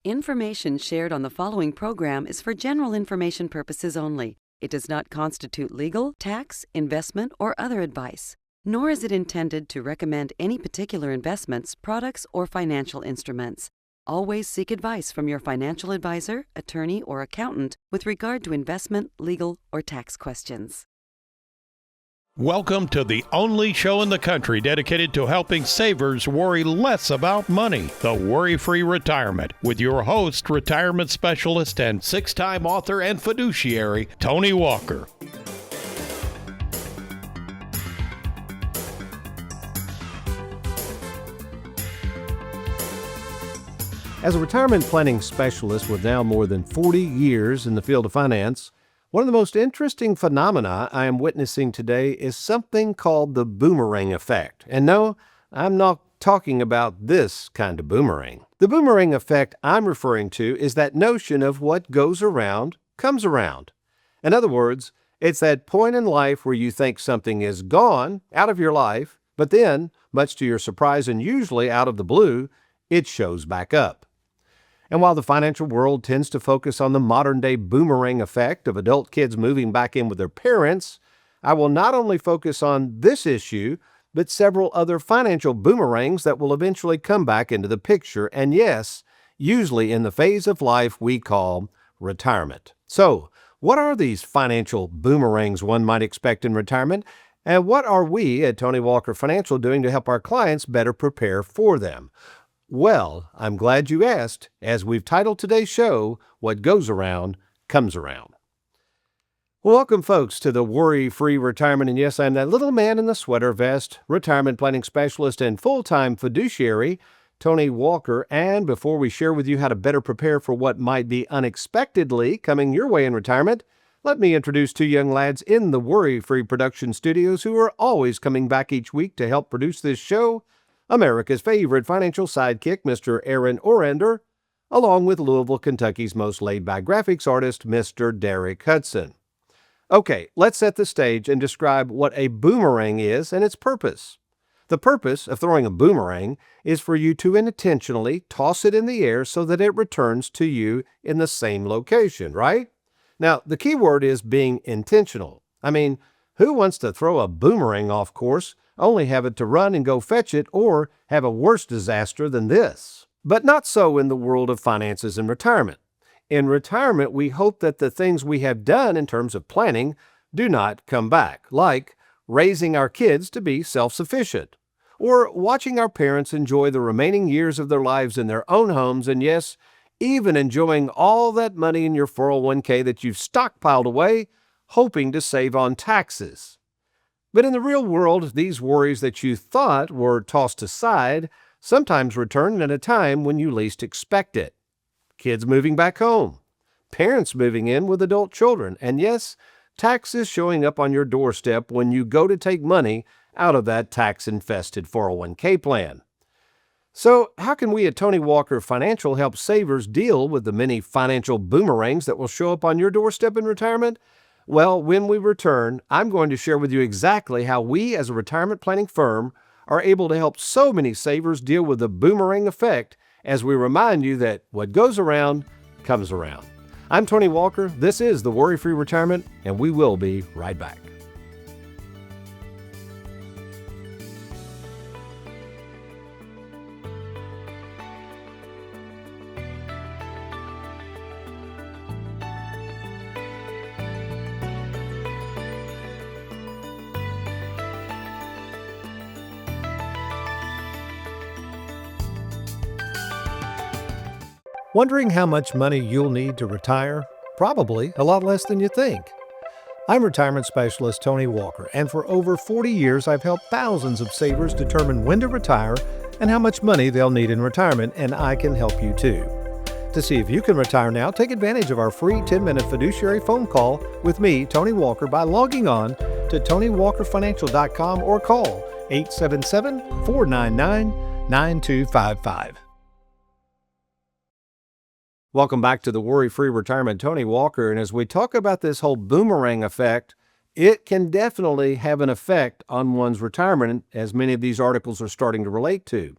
Information shared on the following program is for general information purposes only. It does not constitute legal, tax, investment, or other advice, nor is it intended to recommend any particular investments, products, or financial instruments. Always seek advice from your financial advisor, attorney, or accountant with regard to investment, legal, or tax questions. Welcome to the only show in the country dedicated to helping savers worry less about money, the Worry-Free Retirement, with your host, retirement specialist and six-time author and fiduciary, Tony Walker. As a retirement planning specialist with now more than 40 years in the field of finance, one of the most interesting phenomena I am witnessing today is something called the boomerang effect. And no, I'm not talking about this kind of boomerang. The boomerang effect I'm referring to is that notion of what goes around comes around. In other words, it's that point in life where you think something is gone out of your life, but then, much to your surprise and usually out of the blue, it shows back up. And while the financial world tends to focus on the modern-day boomerang effect of adult kids moving back in with their parents, I will not only focus on this issue, but several other financial boomerangs that will eventually come back into the picture, and yes, usually in the phase of life we call retirement. So, what are these financial boomerangs one might expect in retirement, and what are we at Tony Walker Financial doing to help our clients better prepare for them? Well, I'm glad you asked, as we've titled today's show, What Goes Around, Comes Around. Welcome, folks, to the Worry-Free Retirement, and yes, I'm that little man in the sweater vest, retirement planning specialist and full-time fiduciary, Tony Walker, and before we share with you how to better prepare for what might be unexpectedly coming your way in retirement, let me introduce two young lads in the Worry-Free production studios who are always coming back each week to help produce this show. America's favorite financial sidekick, Mr. Aaron Orander, along with Louisville, Kentucky's most laid-back graphics artist, Mr. Derek Hudson. Okay, let's set the stage and describe what a boomerang is and its purpose. The purpose of throwing a boomerang is for you to intentionally toss it in the air so that it returns to you in the same location, right? Now, the key word is being intentional. I mean, who wants to throw a boomerang off course, only have it to run and go fetch it, or have a worse disaster than this? But not so in the world of finances and retirement. In retirement, we hope that the things we have done in terms of planning do not come back, like raising our kids to be self-sufficient, or watching our parents enjoy the remaining years of their lives in their own homes, and yes, even enjoying all that money in your 401k that you've stockpiled away, hoping to save on taxes. But in the real world, these worries that you thought were tossed aside sometimes return at a time when you least expect it. Kids moving back home, parents moving in with adult children, and yes, taxes showing up on your doorstep when you go to take money out of that tax-infested 401k plan. So, how can we at Tony Walker Financial help savers deal with the many financial boomerangs that will show up on your doorstep in retirement? Well, when we return, I'm going to share with you exactly how we as a retirement planning firm are able to help so many savers deal with the boomerang effect as we remind you that what goes around comes around. I'm Tony Walker, this is the Worry-Free Retirement, and we will be right back. Wondering how much money you'll need to retire? Probably a lot less than you think. I'm retirement specialist Tony Walker, and for over 40 years I've helped thousands of savers determine when to retire and how much money they'll need in retirement, and I can help you too. To see if you can retire now, take advantage of our free 10-minute fiduciary phone call with me, Tony Walker, by logging on to TonyWalkerFinancial.com or call 877-499-9255. Welcome back to the Worry-Free Retirement. Tony Walker, and as we talk about this whole boomerang effect, it can definitely have an effect on one's retirement, as many of these articles are starting to relate to.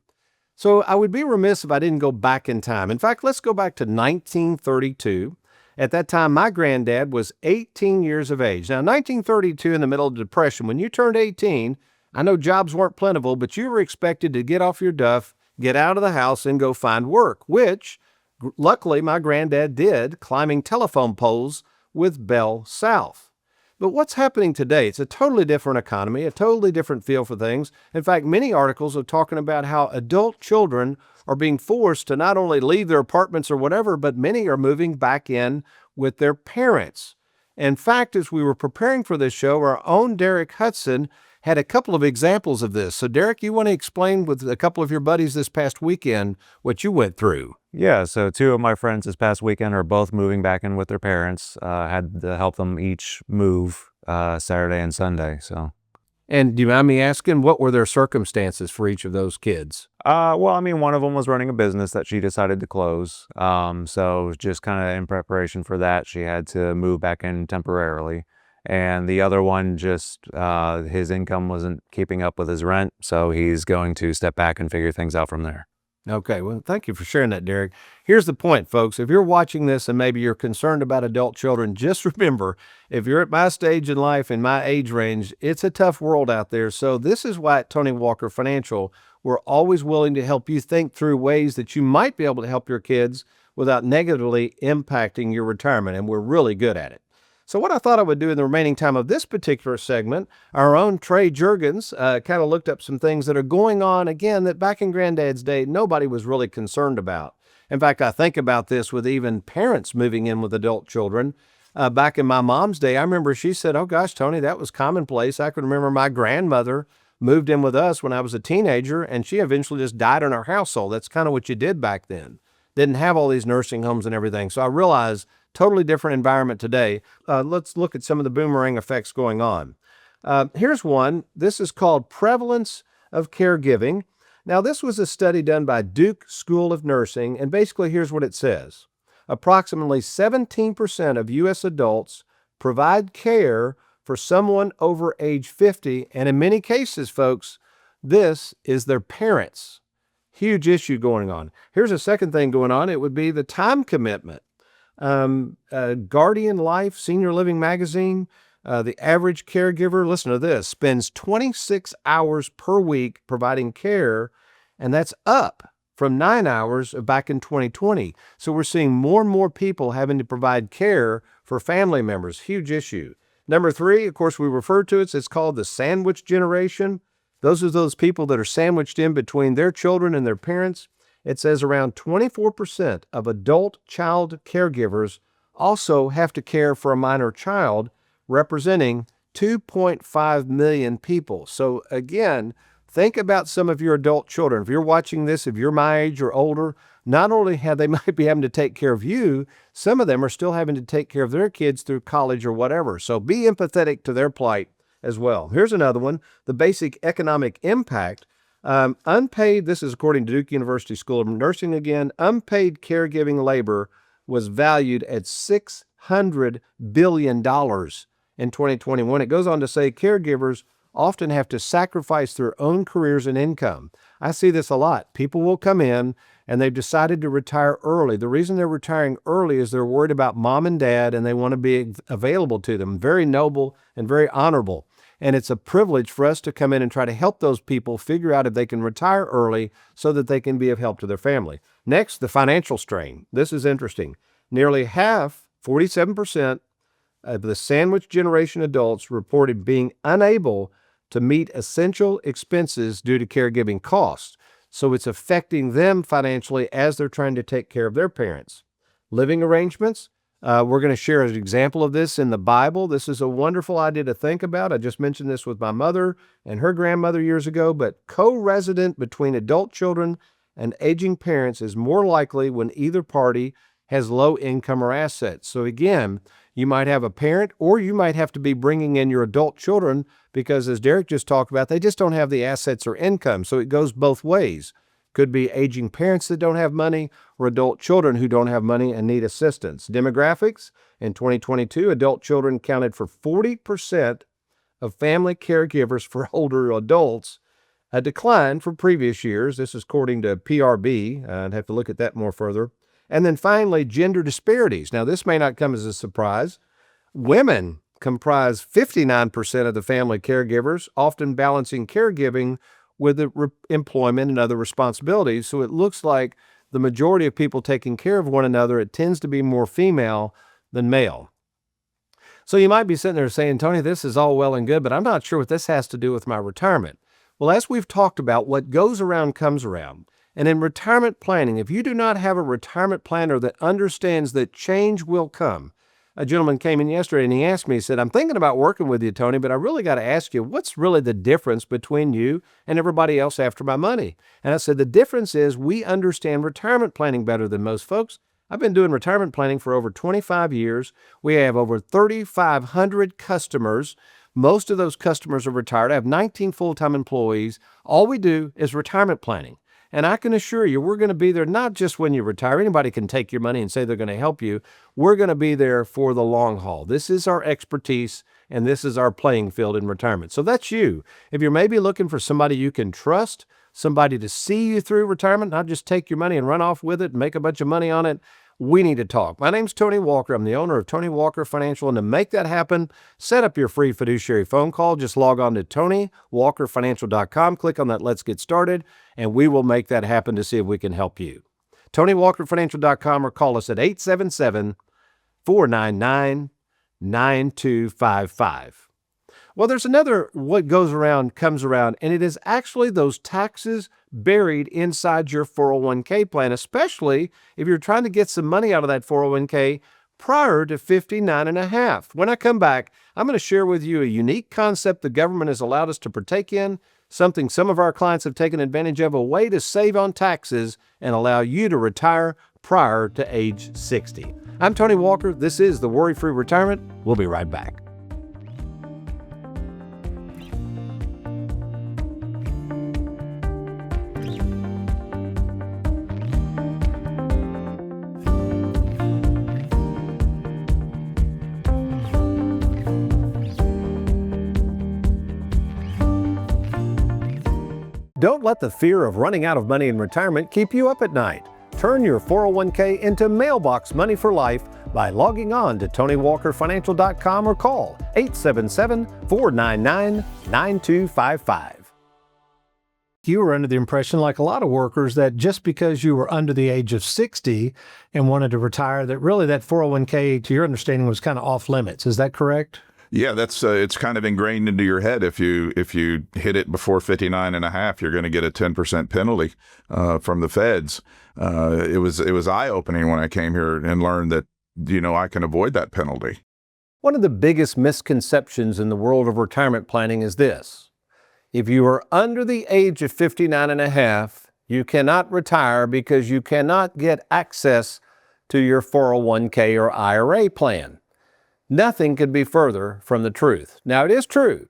So I would be remiss if I didn't go back in time. In fact, let's go back to 1932. At that time, my granddad was 18 years of age. Now, 1932, in the middle of the Depression, when you turned 18, I know jobs weren't plentiful, but you were expected to get off your duff, get out of the house, and go find work, which luckily my granddad did, climbing telephone poles with Bell South. But what's happening today? It's a totally different economy, a totally different feel for things. In fact, many articles are talking about how adult children are being forced to not only leave their apartments or whatever, but many are moving back in with their parents. In fact, as we were preparing for this show, our own Derek Hudson had a couple of examples of this. So, Derek, you want to explain with a couple of your buddies this past weekend what you went through? Yeah, so two of my friends this past weekend are both moving back in with their parents. Had to help them each move Saturday and Sunday. And do you mind me asking, what were their circumstances for each of those kids? Well, I mean, one of them was running a business that she decided to close. So just kind of in preparation for that, she had to move back in temporarily. And the other one just, his income wasn't keeping up with his rent, so he's going to step back and figure things out from there. Okay, well, thank you for sharing that, Derek. Here's the point, folks. If you're watching this and maybe you're concerned about adult children, just remember, if you're at my stage in life, in my age range, it's a tough world out there. So this is why at Tony Walker Financial, we're always willing to help you think through ways that you might be able to help your kids without negatively impacting your retirement, and we're really good at it. So what I thought I would do in the remaining time of this particular segment, our own Trey Jurgens kind of looked up some things that are going on, again, that back in Granddad's day, nobody was really concerned about. In fact, I think about this with even parents moving in with adult children. Back in my mom's day, I remember she said, "Oh gosh, Tony, that was commonplace." I can remember my grandmother moved in with us when I was a teenager, and she eventually just died in our household. That's kind of what you did back then. Didn't have all these nursing homes and everything. So I realized totally different environment today. Let's look at some of the boomerang effects going on. Here's one. This is called Prevalence of Caregiving. Now, this was a study done by Duke School of Nursing, and basically here's what it says. Approximately 17% of U.S. adults provide care for someone over age 50, and in many cases, folks, this is their parents. Huge issue going on. Here's a second thing going on. It would be the time commitment. Guardian Life Senior Living Magazine, the average caregiver, listen to this, spends 26 hours per week providing care, and that's up from 9 hours back in 2020. So we're seeing more and more people having to provide care for family members. Huge issue. Number 3, of course, we refer to it, it's called the sandwich generation. Those are those people that are sandwiched in between their children and their parents. It says around 24% of adult child caregivers also have to care for a minor child, representing 2.5 million people. So again, think about some of your adult children. If you're watching this, if you're my age or older, not only have they might be having to take care of you, some of them are still having to take care of their kids through college or whatever. So be empathetic to their plight as well. Here's another one, the basic economic impact. Unpaid, this is according to Duke University School of Nursing again, unpaid caregiving labor was valued at $600 billion in 2021. It goes on to say caregivers often have to sacrifice their own careers and income. I see this a lot. People will come in and they've decided to retire early. The reason they're retiring early is they're worried about mom and dad and they want to be available to them. Very noble and very honorable. And it's a privilege for us to come in and try to help those people figure out if they can retire early so that they can be of help to their family. Next, the financial strain. This is interesting. Nearly half, 47%, of the sandwich generation adults reported being unable to meet essential expenses due to caregiving costs. So it's affecting them financially as they're trying to take care of their parents. Living arrangements. We're going to share an example of this in the Bible. This is a wonderful idea to think about. I just mentioned this with my mother and her grandmother years ago, but co-resident between adult children and aging parents is more likely when either party has low income or assets. So again, you might have a parent or you might have to be bringing in your adult children because, as Derek just talked about, they just don't have the assets or income. So it goes both ways. Could be aging parents that don't have money or adult children who don't have money and need assistance. Demographics. In 2022, adult children counted for 40% of family caregivers for older adults. a decline from previous years. This is according to PRB. I'd have to look at that more further. And then finally, gender disparities. Now, this may not come as a surprise. Women comprise 59% of the family caregivers, often balancing caregiving with employment and other responsibilities. So it looks like the majority of people taking care of one another, it tends to be more female than male. So you might be sitting there saying, Tony, this is all well and good, but I'm not sure what this has to do with my retirement. Well, as we've talked about, what goes around comes around. And in retirement planning, if you do not have a retirement planner that understands that change will come. A gentleman came in yesterday and he asked me, he said, I'm thinking about working with you, Tony, but I really got to ask you, what's really the difference between you and everybody else after my money? And I said, the difference is we understand retirement planning better than most folks. I've been doing retirement planning for over 25 years. We have over 3,500 customers. Most of those customers are retired. I have 19 full-time employees. All we do is retirement planning. And I can assure you, we're going to be there not just when you retire. Anybody can take your money and say they're going to help you. We're going to be there for the long haul. This is our expertise, and this is our playing field in retirement. So that's you. If you're maybe looking for somebody you can trust, somebody to see you through retirement, not just take your money and run off with it and make a bunch of money on it, we need to talk. My name's Tony Walker. I'm the owner of Tony Walker Financial. And to make that happen, set up your free fiduciary phone call. Just log on to TonyWalkerFinancial.com. Click on that Let's Get Started, and we will make that happen to see if we can help you. TonyWalkerFinancial.com or call us at 877-499-9255. Well, there's another what goes around comes around, and it is actually those taxes buried inside your 401k plan, especially if you're trying to get some money out of that 401k prior to 59 and a half. When I come back, I'm going to share with you a unique concept the government has allowed us to partake in, something some of our clients have taken advantage of, a way to save on taxes and allow you to retire prior to age 60. I'm Tony Walker. This is the Worry-Free Retirement. We'll be right back. Don't let the fear of running out of money in retirement keep you up at night. Turn your 401k into mailbox money for life by logging on to TonyWalkerFinancial.com or call 877-499-9255. You were under the impression, like a lot of workers, that just because you were under the age of 60 and wanted to retire, that really that 401k, to your understanding, was kind of off limits. Is that correct? Yeah, that's it's kind of ingrained into your head. If you hit it before 59 and a half, you're going to get a 10% penalty from the feds. It was eye-opening when I came here and learned that, I can avoid that penalty. One of the biggest misconceptions in the world of retirement planning is this. If you are under the age of 59 and a half, you cannot retire because you cannot get access to your 401k or IRA plan. Nothing could be further from the truth. Now, it is true.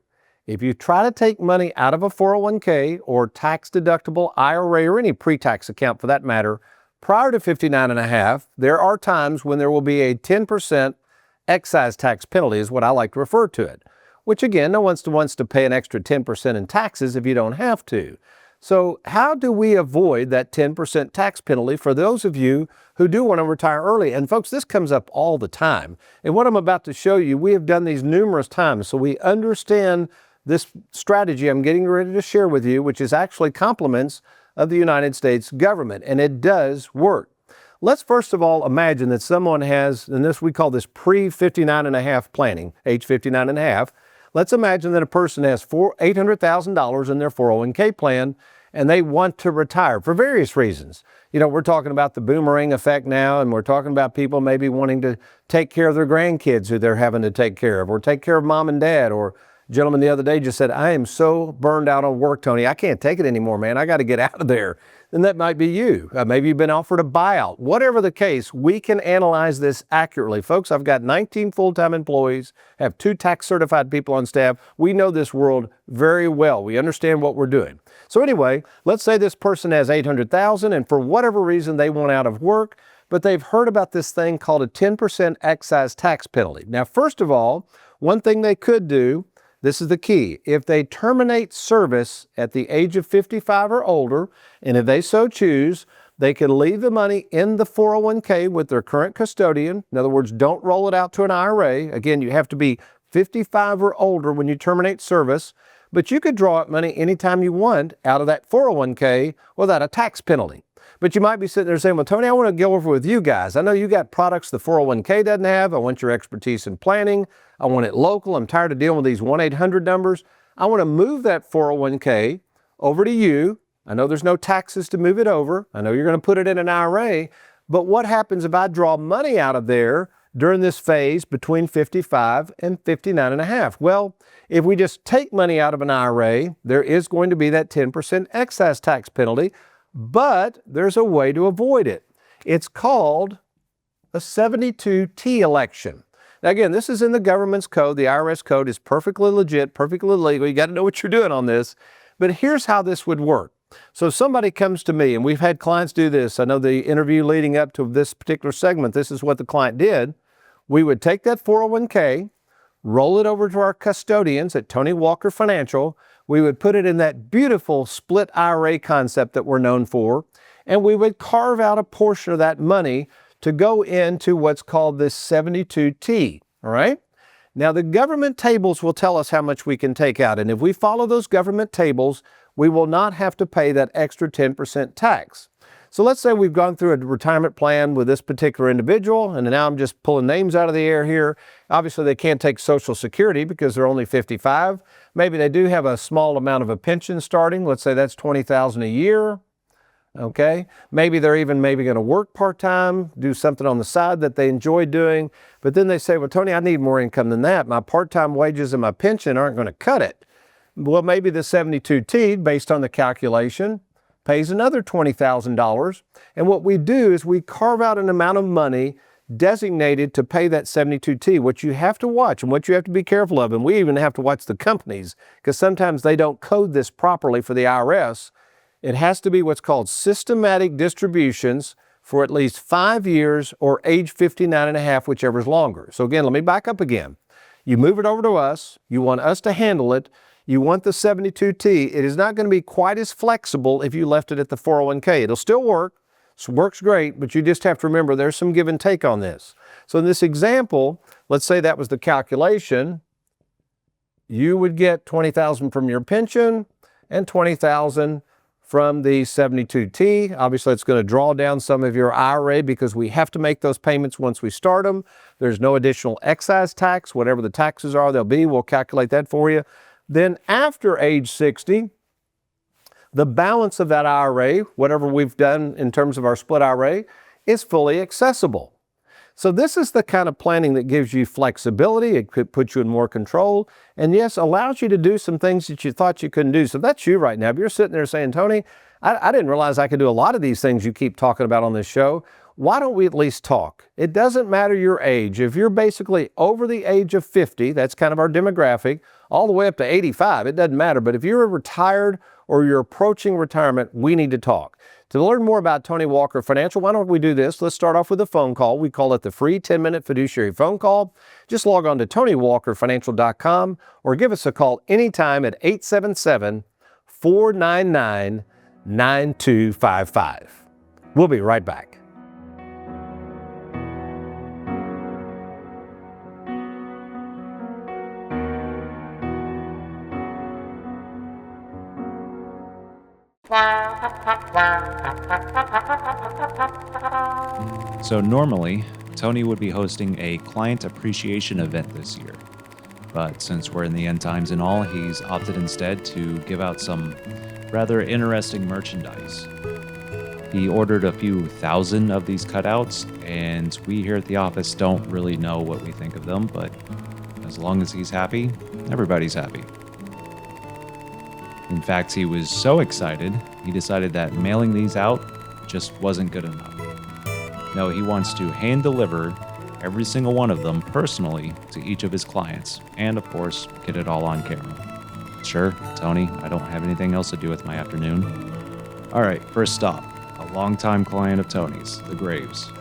If you try to take money out of a 401k or tax-deductible IRA or any pre-tax account for that matter, prior to 59 and a half, there are times when there will be a 10% excise tax penalty, is what I like to refer to it, which again, no one wants to pay an extra 10% in taxes if you don't have to. So how do we avoid that 10% tax penalty for those of you who do want to retire early? And folks, this comes up all the time. And what I'm about to show you, we have done these numerous times. So we understand this strategy I'm getting ready to share with you, which is actually compliments of the United States government. And it does work. Let's first of all imagine that someone has, and this we call this pre-59 and a half planning, age 59 and a half. Let's imagine that a person has $800,000 in their 401k plan and they want to retire for various reasons. We're talking about the boomerang effect now, and we're talking about people maybe wanting to take care of their grandkids who they're having to take care of, or take care of mom and dad. Or a gentleman the other day just said, I am so burned out on work, Tony, I can't take it anymore, man. I got to get out of there. And that might be you. Maybe you've been offered a buyout. Whatever the case, we can analyze this accurately. Folks, I've got 19 full-time employees, have 2 tax-certified people on staff. We know this world very well. We understand what we're doing. So anyway, let's say this person has $800,000 and for whatever reason they want out of work, but they've heard about this thing called a 10% excise tax penalty. Now, first of all, one thing they could do, This is the key. If they terminate service at the age of 55 or older, and if they so choose, they can leave the money in the 401k with their current custodian. In other words, don't roll it out to an IRA. Again, you have to be 55 or older when you terminate service, but you could draw out money anytime you want out of that 401k without a tax penalty. But you might be sitting there saying, well, Tony, I want to go over with you guys. I know you got products the 401k doesn't have. I want your expertise in planning. I want it local. I'm tired of dealing with these 1-800 numbers. I want to move that 401k over to you. I know there's no taxes to move it over. I know you're going to put it in an IRA. But what happens if I draw money out of there during this phase between 55 and 59 and a half? Well, if we just take money out of an IRA, there is going to be that 10% excise tax penalty, but there's a way to avoid it. It's called a 72T election. Now again, this is in the government's code. The IRS code is perfectly legit, perfectly legal. You got to know what you're doing on this. But here's how this would work. So somebody comes to me, and we've had clients do this. I know the interview leading up to this particular segment, this is what the client did. We would take that 401k, roll it over to our custodians at Tony Walker Financial. We would put it in that beautiful split IRA concept that we're known for, and we would carve out a portion of that money to go into what's called this 72T, all right? Now, the government tables will tell us how much we can take out, and if we follow those government tables, we will not have to pay that extra 10% tax. So let's say we've gone through a retirement plan with this particular individual, and now I'm just pulling names out of the air here. Obviously, they can't take Social Security because they're only 55. Maybe they do have a small amount of a pension starting. Let's say that's $20,000 a year. Okay, maybe they're even going to work part-time, do something on the side that they enjoy doing. But then they say, well, Tony, I need more income than that. My part-time wages and my pension aren't going to cut it. Well, maybe the 72T, based on the calculation, pays another $20,000. And what we do is we carve out an amount of money designated to pay that 72T. What you have to watch and what you have to be careful of, and we even have to watch the companies, because sometimes they don't code this properly for the IRS. It has to be what's called systematic distributions for at least 5 years or age 59 and a half, whichever is longer. So again, let me back up again. You move it over to us. You want us to handle it. You want the 72T. It is not going to be quite as flexible if you left it at the 401k. It'll still work. It works great, but you just have to remember there's some give and take on this. So in this example, let's say that was the calculation. You would get $20,000 from your pension and $20,000 from the 72T. Obviously, it's going to draw down some of your IRA because we have to make those payments once we start them. There's no additional excise tax. Whatever the taxes are, they'll be. We'll calculate that for you. Then after age 60, the balance of that IRA, whatever we've done in terms of our split IRA, is fully accessible. So this is the kind of planning that gives you flexibility. It could put you in more control, and yes, allows you to do some things that you thought you couldn't do. So that's you right now. If you're sitting there saying, Tony, I didn't realize I could do a lot of these things you keep talking about on this show. Why don't we at least talk? It doesn't matter your age. If you're basically over the age of 50, that's kind of our demographic, all the way up to 85, it doesn't matter. But if you're retired or you're approaching retirement, we need to talk. To learn more about Tony Walker Financial, why don't we do this? Let's start off with a phone call. We call it the free 10-minute fiduciary phone call. Just log on to TonyWalkerFinancial.com or give us a call anytime at 877-499-9255. We'll be right back. So normally, Tony would be hosting a client appreciation event this year. But since we're in the end times and all, he's opted instead to give out some rather interesting merchandise. He ordered a few thousand of these cutouts, and we here at the office don't really know what we think of them, but as long as he's happy, everybody's happy. In fact, he was so excited, he decided that mailing these out just wasn't good enough. No, he wants to hand deliver every single one of them personally to each of his clients, and of course, get it all on camera. Sure, Tony, I don't have anything else to do with my afternoon. All right, first stop, a longtime client of Tony's, the Graves.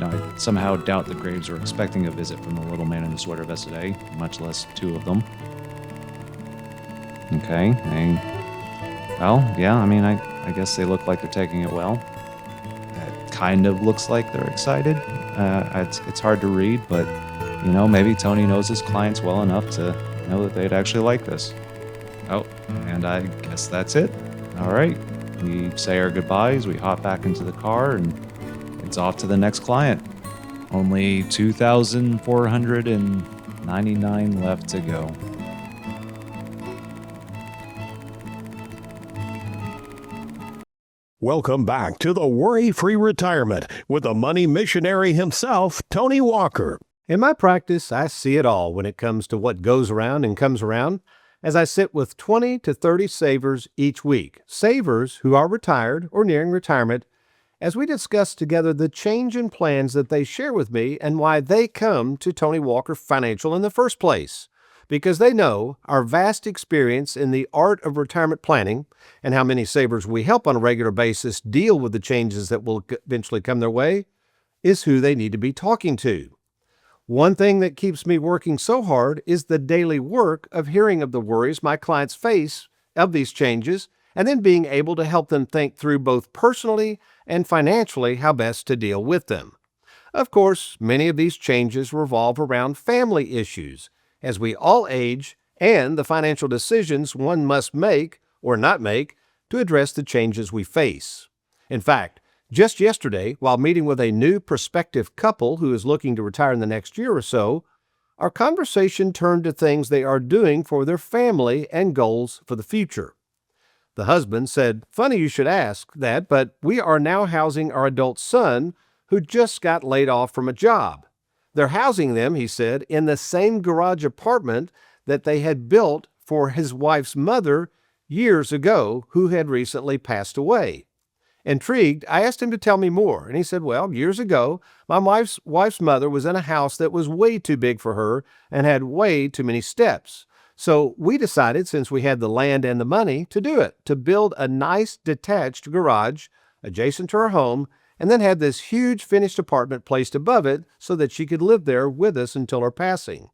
I somehow doubt the Graves were expecting a visit from the little man in the sweater vest today, much less two of them. Okay. I guess they look like they're taking it well. It kind of looks like they're excited. It's hard to read, but maybe Tony knows his clients well enough to know that they'd actually like this. Oh, and I guess that's it. All right. We say our goodbyes, we hop back into the car, and it's off to the next client. Only 2,499 left to go. Welcome back to the Worry-Free Retirement with the money missionary himself, Tony Walker. In my practice, I see it all when it comes to what goes around and comes around, as I sit with 20 to 30 savers each week, savers who are retired or nearing retirement, as we discuss together the change in plans that they share with me and why they come to Tony Walker Financial in the first place. Because they know our vast experience in the art of retirement planning and how many savers we help on a regular basis deal with the changes that will eventually come their way is who they need to be talking to. One thing that keeps me working so hard is the daily work of hearing of the worries my clients face of these changes and then being able to help them think through both personally and financially how best to deal with them. Of course, many of these changes revolve around family issues, as we all age, and the financial decisions one must make or not make to address the changes we face. In fact, just yesterday, while meeting with a new prospective couple who is looking to retire in the next year or so, our conversation turned to things they are doing for their family and goals for the future. The husband said, "Funny you should ask that, but we are now housing our adult son who just got laid off from a job. They're housing them," he said, "in the same garage apartment that they had built for his wife's mother years ago, who had recently passed away." Intrigued, I asked him to tell me more, and he said, "Well, years ago, my wife's mother was in a house that was way too big for her and had way too many steps. So we decided, since we had the land and the money, to do it, to build a nice detached garage adjacent to her home, and then had this huge finished apartment placed above it so that she could live there with us until her passing.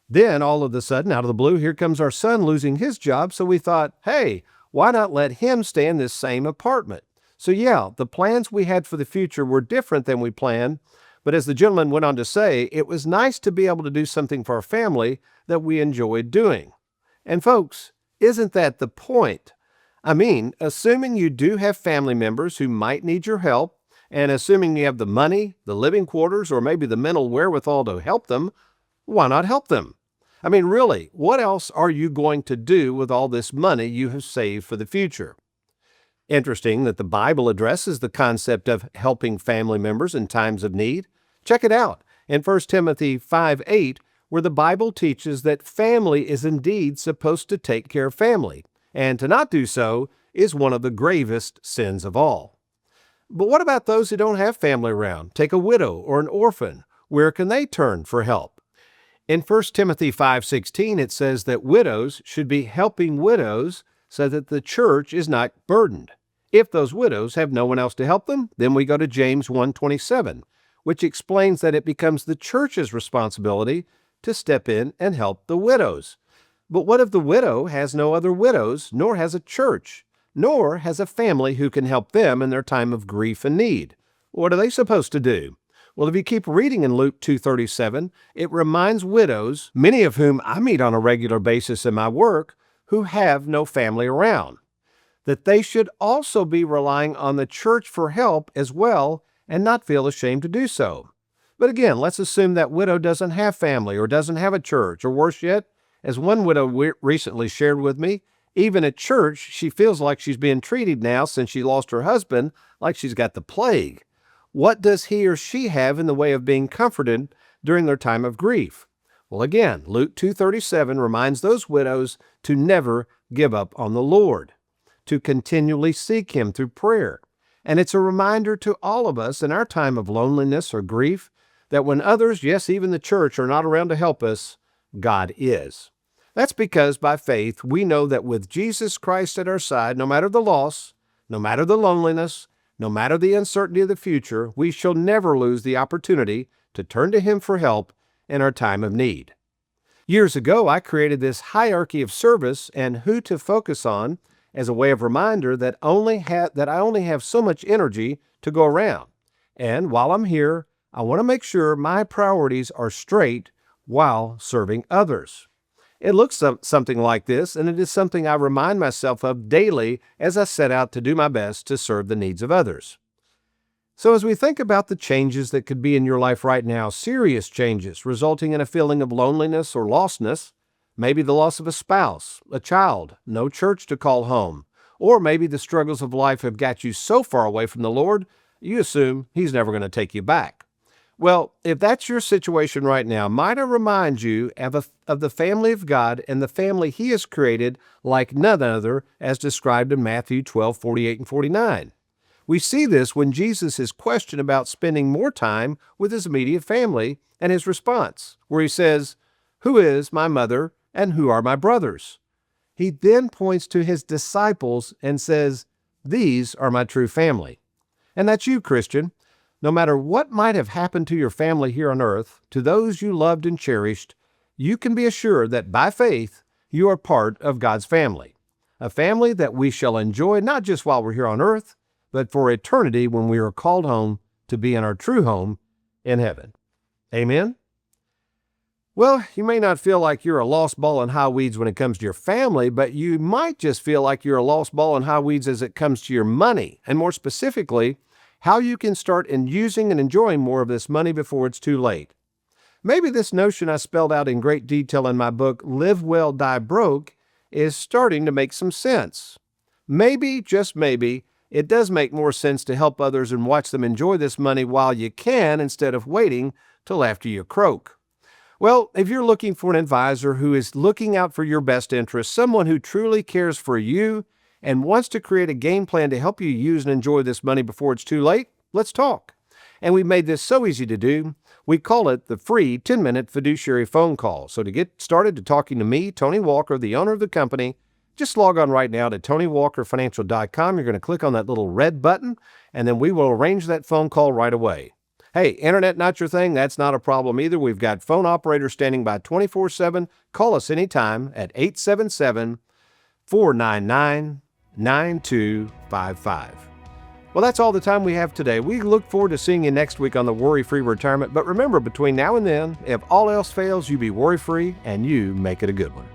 Then, all of a sudden, out of the blue, here comes our son losing his job, so we thought, hey, why not let him stay in this same apartment? So yeah, the plans we had for the future were different than we planned, but as the gentleman went on to say, it was nice to be able to do something for our family that we enjoyed doing." And folks, isn't that the point? I mean, assuming you do have family members who might need your help, and assuming you have the money, the living quarters, or maybe the mental wherewithal to help them, why not help them? I mean, really, what else are you going to do with all this money you have saved for the future? Interesting that the Bible addresses the concept of helping family members in times of need. Check it out in 1 Timothy 5:8, where the Bible teaches that family is indeed supposed to take care of family, and to not do so is one of the gravest sins of all. But what about those who don't have family around? Take a widow or an orphan. Where can they turn for help? In 1 Timothy 5:16, it says that widows should be helping widows so that the church is not burdened. If those widows have no one else to help them, then we go to James 1:27, which explains that it becomes the church's responsibility to step in and help the widows. But what if the widow has no other widows, nor has a church, nor has a family who can help them in their time of grief and need? What are they supposed to do? Well, if you keep reading in Luke 2:37, it reminds widows, many of whom I meet on a regular basis in my work, who have no family around, that they should also be relying on the church for help as well and not feel ashamed to do so. But again, let's assume that widow doesn't have family or doesn't have a church, or worse yet, as one widow recently shared with me, even at church, she feels like she's being treated now since she lost her husband like she's got the plague. What does he or she have in the way of being comforted during their time of grief? Well, again, Luke 2:37 reminds those widows to never give up on the Lord, to continually seek Him through prayer. And it's a reminder to all of us in our time of loneliness or grief that when others, yes, even the church, are not around to help us, God is. That's because by faith we know that with Jesus Christ at our side, no matter the loss, no matter the loneliness, no matter the uncertainty of the future, we shall never lose the opportunity to turn to Him for help in our time of need. Years ago, I created this hierarchy of service and who to focus on as a way of reminder that I only have so much energy to go around. And while I'm here, I want to make sure my priorities are straight while serving others. It looks something like this, and it is something I remind myself of daily as I set out to do my best to serve the needs of others. So as we think about the changes that could be in your life right now, serious changes resulting in a feeling of loneliness or lostness, maybe the loss of a spouse, a child, no church to call home, or maybe the struggles of life have got you so far away from the Lord, you assume He's never going to take you back. Well, if that's your situation right now, might I remind you of the family of God and the family He has created like none other as described in Matthew 12:48 and 49. We see this when Jesus is questioned about spending more time with His immediate family and His response, where He says, "Who is my mother and who are my brothers?" He then points to His disciples and says, "These are my true family." And that's you, Christian. No matter what might have happened to your family here on earth, to those you loved and cherished, you can be assured that by faith, you are part of God's family. A family that we shall enjoy not just while we're here on earth, but for eternity when we are called home to be in our true home in heaven. Amen? Well, you may not feel like you're a lost ball in high weeds when it comes to your family, but you might just feel like you're a lost ball in high weeds as it comes to your money, and more specifically, how you can start using and enjoying more of this money before it's too late. Maybe this notion I spelled out in great detail in my book, Live Well, Die Broke, is starting to make some sense. Maybe, just maybe, it does make more sense to help others and watch them enjoy this money while you can instead of waiting till after you croak. Well, if you're looking for an advisor who is looking out for your best interests, someone who truly cares for you and wants to create a game plan to help you use and enjoy this money before it's too late, let's talk. And we've made this so easy to do, we call it the free 10-minute fiduciary phone call. So to get started to talking to me, Tony Walker, the owner of the company, just log on right now to TonyWalkerFinancial.com. You're going to click on that little red button, and then we will arrange that phone call right away. Hey, internet not your thing? That's not a problem either. We've got phone operators standing by 24/7. Call us anytime at 877-499-9255. Well, that's all the time we have today. We look forward to seeing you next week on the Worry-Free Retirement. But remember, between now and then, if all else fails, you be worry-free and you make it a good one.